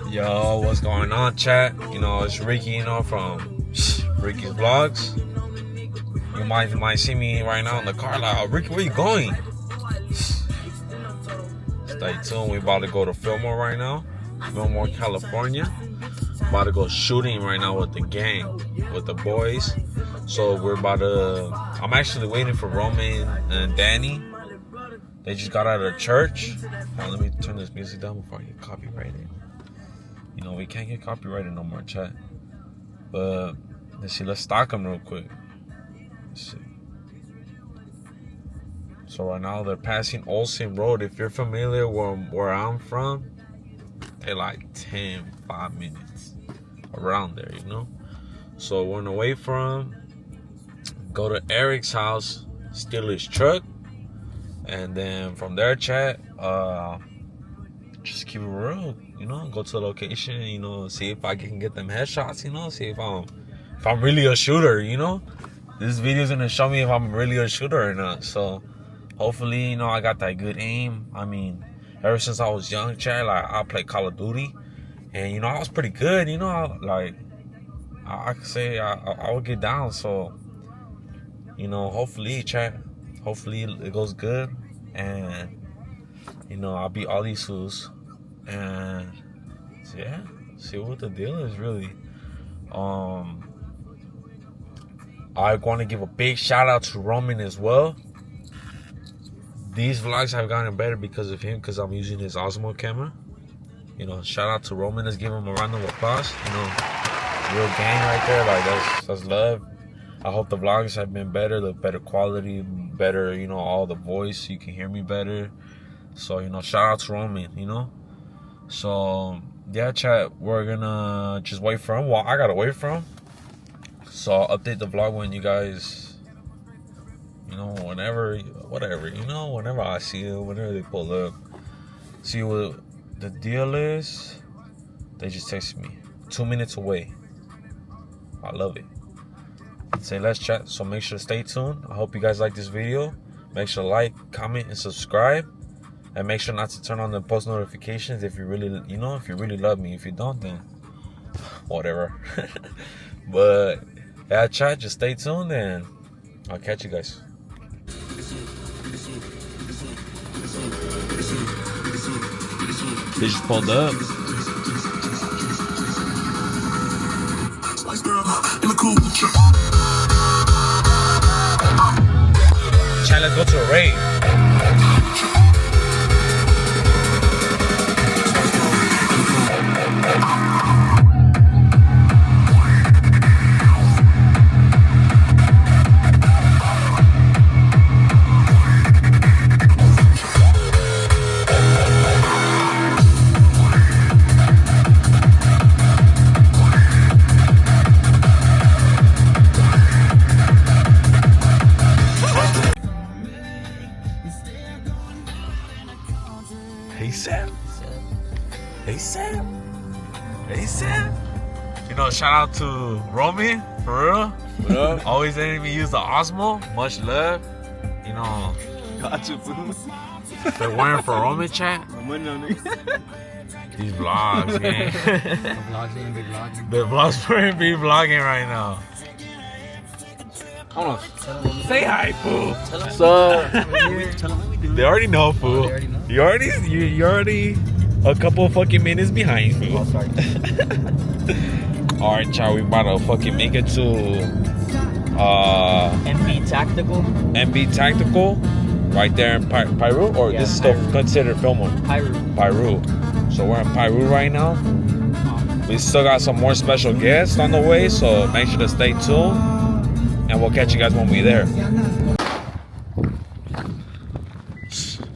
Yo, what's going on, chat? You know, it's Ricky, you know, from Ricky's Vlogs. You might see me right now in the car, like, oh, Ricky, where you going? Stay tuned. We about to go to Fillmore right now, Fillmore, California. About to go shooting right now with the gang, with the boys. So we're about to. I'm actually waiting for Roman and Danny. They just got out of church. Hold on, let me turn this music down before I get copyrighted. You know, we can't get copyrighted no more, chat. But let's see, let's stalk them real quick. Let's see. So right now they're passing Olsen Road. If you're familiar where I'm from, they're like 5 minutes around there, you know. So we're gonna wait for him, go to Eric's house, steal his truck, and then from there, chat, just keep it real, you know. Go to the location, you know, see if I can get them headshots, you know. See if I'm really a shooter, you know. This video is gonna show me if I'm really a shooter or not. So hopefully, you know, I got that good aim. I mean, ever since I was young, chat, like I played Call of Duty, and you know I was pretty good, you know. Like I could say I would get down. So you know, hopefully, chat, hopefully it goes good, and you know I'll beat all these fools, and so, yeah, see what the deal is really. I want to give a big shout out to Roman as well. These vlogs have gotten better because of him, because I'm using his Osmo camera. You know, shout out to Roman. Let's give him a round of applause. You know, real gang right there. Like that's love. I hope the vlogs have been better, the better quality, better, you know, all the voice, you can hear me better. So, you know, shout out to Roman, you know. So yeah, chat, we're gonna just wait for him. Well, I gotta wait for him. So I'll update the vlog when you guys, you know, whatever, you know, whenever I see it, whenever they pull up. See what the deal is. They just texted me 2 minutes away. I love it. Say let's chat. So make sure to stay tuned. I hope you guys like this video. Make sure to like, comment, and subscribe. And make sure not to turn on the post notifications if you really, you know, if you really love me. If you don't, then whatever. But yeah, chat, just stay tuned and I'll catch you guys. They just pulled up. Chat, let's go to a raid. Hey Sam. Hey Sam. Hey Sam. You know, shout out to Roman, for real. What up? Always letting me use the Osmo. Much love. You know, Got you, fool. they're wearing for Roman, chat. These vlogs, man. The vlogs ain't be vlogging right now. Hold on. Say hi, fool. So, They already know, fool. You already a couple of fucking minutes behind, fool. Alright, child, we about to fucking make it to MB Tactical. MB Tactical, right there in Piru, or Yeah, this is still Piru. considered Fillmore? Piru. So we're in Piru right now. We still got some more special guests on the way, so make sure to stay tuned, and we'll catch you guys when we're there.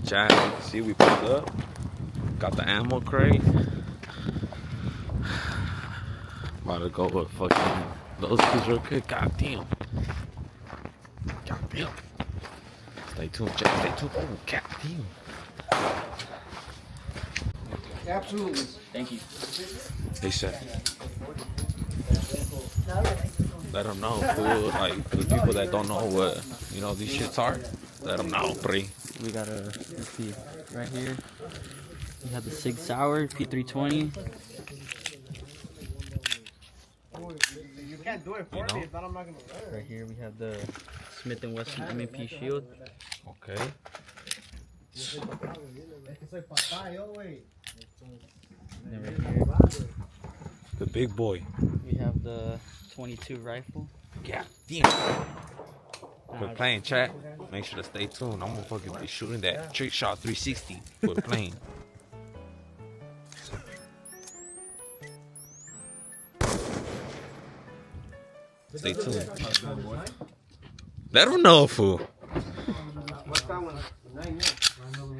Chat, see, we pulled up. Got the ammo crate. About to go with fucking those kids real quick. God damn. Stay tuned, chat. Stay tuned. Oh, god damn. Absolutely. Thank you. They said, let them know, fool. Like, for the people that don't know what, you know, these shits are, let them know, pre. We got a, let's see, right here. We have the Sig Sauer P320. You can't do it for me. If not, I'm not gonna learn. Right here we have the Smith & Wesson M&P Shield. Okay. And then right here The big boy. we have the 22 rifle. Yeah. Damn. Quit playing, chat. Make sure to stay tuned. I'm gonna fucking be shooting that trick shot 360. Quit playing. Stay tuned. Let them know, fool.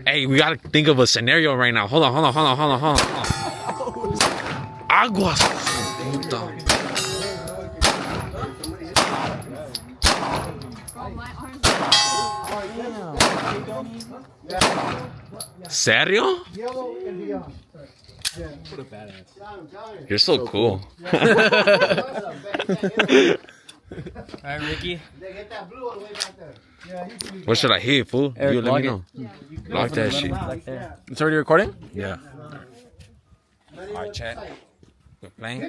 Hey, we gotta think of a scenario right now. Hold on. Aguas. Puta. Serio? You're so cool. Alright, Ricky. What should I hit, fool? Eric, You let me log know. Lock that shit. Right there. It's already recording? Yeah. Alright, chat. We're playing.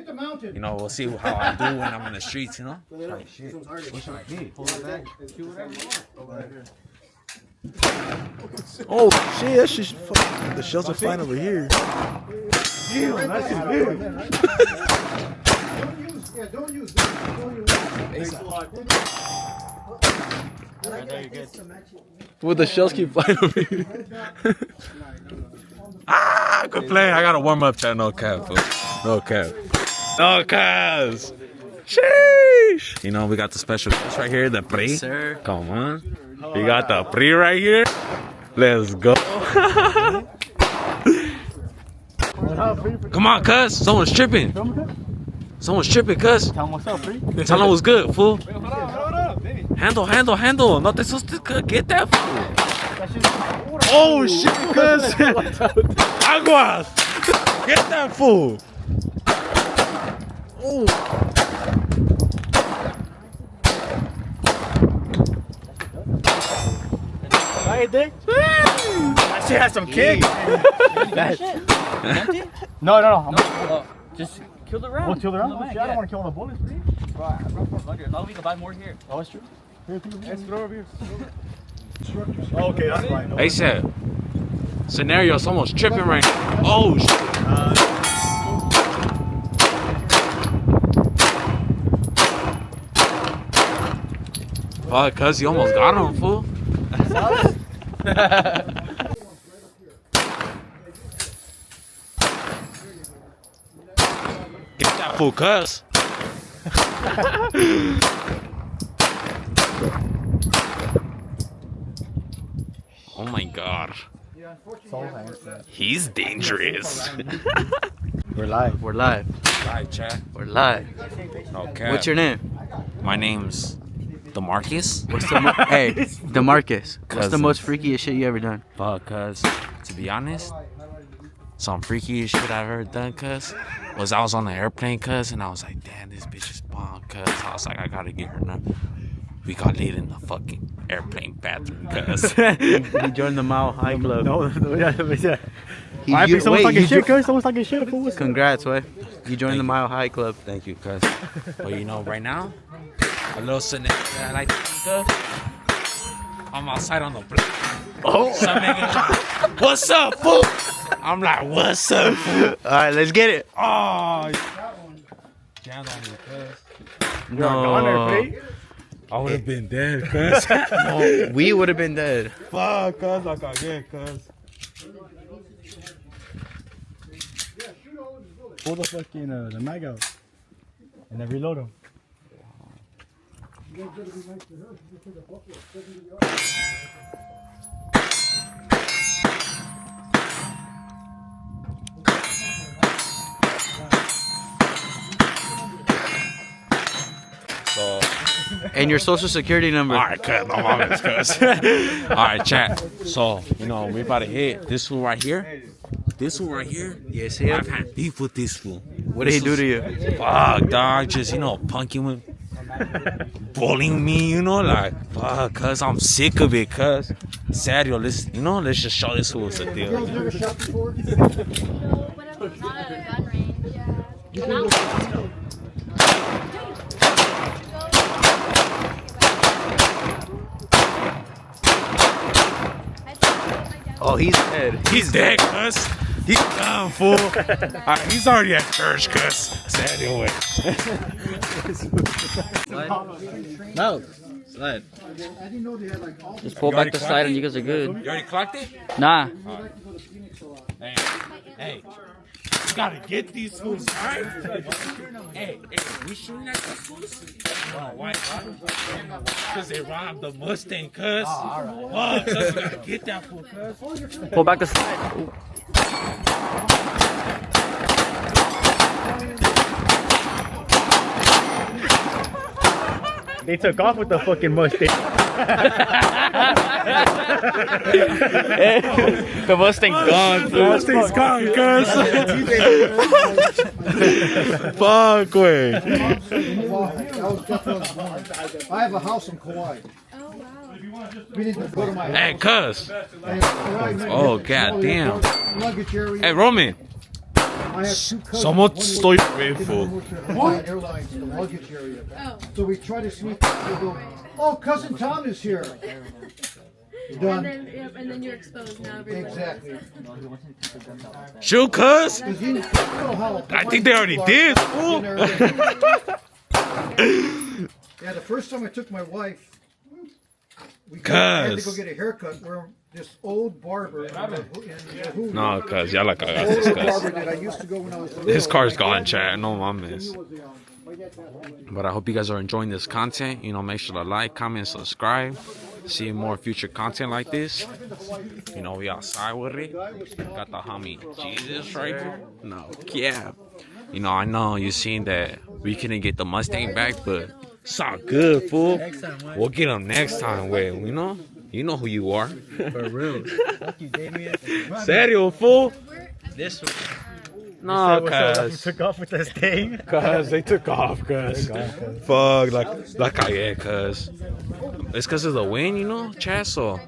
You know, we'll see how I do when I'm in the streets, you know? What should I hit? Oh shit, that shit. The shells are flying over here. Well, the shells keep flying over here. Good play. I gotta warm up, chat. No cap, fool. No cap. No caps. Sheesh. You know, we got the special guest right here, the Pri. Yes, sir. Come on. We got the Pri right here. Let's go. Come on, cuz. Someone's tripping. Someone's tripping, cuz. Tell him what's up, Free. Tell them what's good, fool. Hold up, baby. Handle. No te asustes, cuz. Get that fool. Oh, shit, cuz. Aguas. Get that fool. Oh. Right there. That shit has some kick. No. Oh, just kill the round. We'll kill the round. Kill the mag, Shit, I don't yeah. want to kill all the bullets, Free. No, we can buy more here. Oh, it's true. Let's throw over here. Okay, that's fine. Hey, said. Scenario, someone's tripping right now. Oh, shit. Fuck, cuz you almost got him, fool. Get that fool, cuz. Oh my god. He's dangerous. We're live. Live, chat. We're live. Okay. What's your name? My name's DeMarcus. What's the hey, DeMarcus. What's the Cousin. most freakiest shit you ever done? Fuck, cuz, to be honest, some freaky shit I've ever done, cuz, was I was on the airplane, cuz, and I was like, damn, this bitch is bomb, cuz. I was like, I gotta get her now. We got laid in the fucking airplane bathroom, cuz. He joined the Mile High Club. No, yeah. He, I think someone's talking shit, jo- cuz. Someone's talking shit. Fool. Congrats, way. You joined Thank the you. Mile High Club. Thank you, cuz. But you know, right now, a little scenario that I like to think of, I'm outside on the block. Oh, some nigga like, what's up, fool? I'm like, what's up, fool? All right, let's get it. Oh, jammed on me, cuz. No, I would have been dead, cuz. no, we would have been dead. Fuck, cuz, I got good, cuz. Pull the fucking the mag out and then reload them. So, And your social security number. alright, cuz, no mames, cuz. Alright, chat. So, you know, we about to hit this fool right here. This fool right here. Yes, him. I've had beef with this fool. What did he do to you? Fuck, dog. Just, you know, punking with, bullying me, you know, like, fuck, cuz I'm sick of it, cuz. Serio, let's just show this fool what's the deal. No, but I'm not at a gun range. Yeah. Oh, he's dead. He's dead, cuz. He's done, fool. Alright, he's already at church, cuz. So anyway. No. Slide. Just pull back the slide and you guys are good. You already clocked it? Nah. Hey. You gotta get these fools, alright? Hey, we shooting at these fools? Why? Because they robbed the Mustang, cuz. Fuck, cuz you gotta get that fool, cuz. Pull back the slide. Ooh. They took off with the fucking Mustang. The Mustang's gone. The Mustang's gone, cuz. Fuck, wait. I have a house in Kauai. Oh, wow. We need to go to my house. Hey, cuz. Oh, goddamn. Luggage area. Hey, Roman. I have two cousins. Someone One is- stole your info. Hawaiian Airlines, the luggage area. Oh. So we try to sneak. We go, oh, cousin Tom is here. Done. And then you're exposed now. Everybody. Exactly. Shoot, cuz. 'Cause you know how I think they already did, fool. Yeah, the first time I took my wife, I had to go Cuz. get a haircut where this old barber in Wahoo- No, cuz. Y'all like I got this, old cuz. barber that I used to go when I was little. His car's My gone, dad chat. No, my miss. was the, But I hope you guys are enjoying this content. You know, make sure to like, comment, subscribe. See more future content like this. You know, we outside with it. Got the homie Jesus right here. No, yeah. You know, I know you seen that we couldn't get the Mustang back, but it's all good, fool. We'll get them next time, wait, you know who you are. For real. Fuck you, Damien. Serio, fool? This one. No, He cuz. took off with this thing. Cuz, they took off, cuz. Fuck, like I, yeah, cuz. It's cuz of the wind, you know, chat, so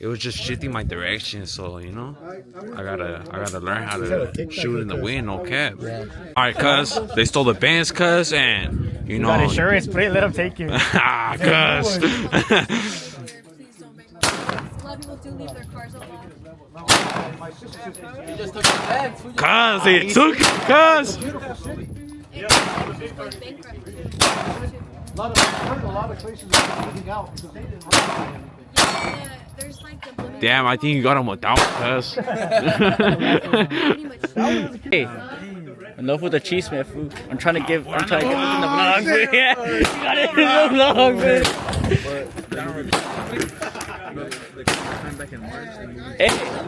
it was just shifting my direction, so, you know, I gotta learn how to shoot in the wind, no cap. Alright, cuz, they stole the Benz, cuz, and, you know. Got insurance plate, let him take you. Ah, cuz. Please don't make mistakes. A lot of people do leave their cars unlocked. Cuz, they took it, cuz. It's going bankrupt too. a lot of places are moving out because they didn't have anything. Yeah, there's like the limit. Damn, I think you got him without, cuz. Pretty much. Hey. Enough with the cheese, man, food. I'm trying to get it in the vlogs, man. Yeah. You got it in the vlogs, man.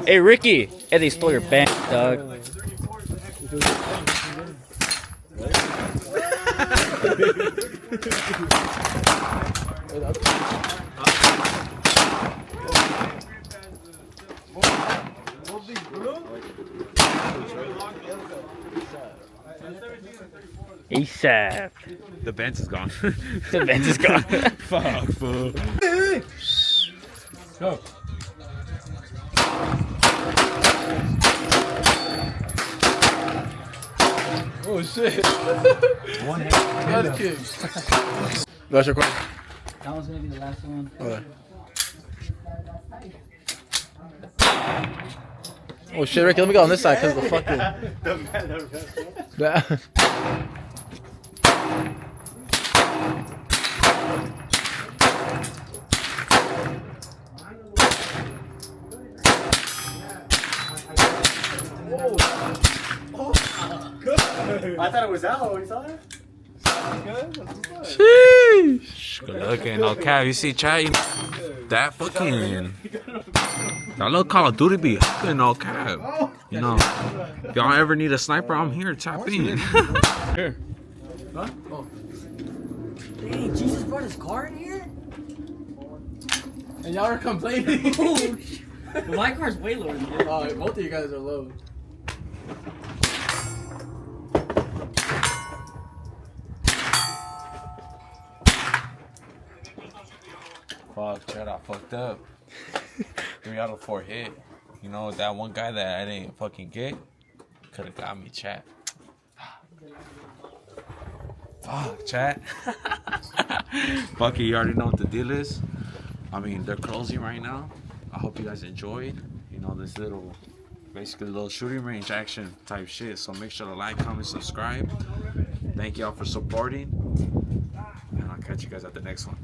Hey, Ricky. Hey, they stole your bank, dog. ASAP. The Benz is gone. The Benz is gone. Fuck, fool. Go. Oh shit. One hand. That's your question. That one's gonna be the last one. Okay. Oh shit, Ricky, let me go on this side because the fucking. I thought it was Aloe when you saw it. Sheesh. Good looking. No cap. You see, chat? That fucking. That little Call of Duty be hooking, no cap. You know, if y'all ever need a sniper, I'm here. Tap in. Here. Hey, Jesus brought his car in here? And y'all are complaining. But my car's way lower than yours. Oh, both of you guys are low. Fuck, chat, I fucked up. 3 out of 4 hit. You know, that one guy that I didn't fucking get could have got me, chat. Fuck, chat. Fuck it, you already know what the deal is. I mean, they're closing right now. I hope you guys enjoyed. You you know, this little, basically little shooting range action type shit. So make sure to like, comment, subscribe. Thank y'all for supporting, and I'll catch you guys at the next one.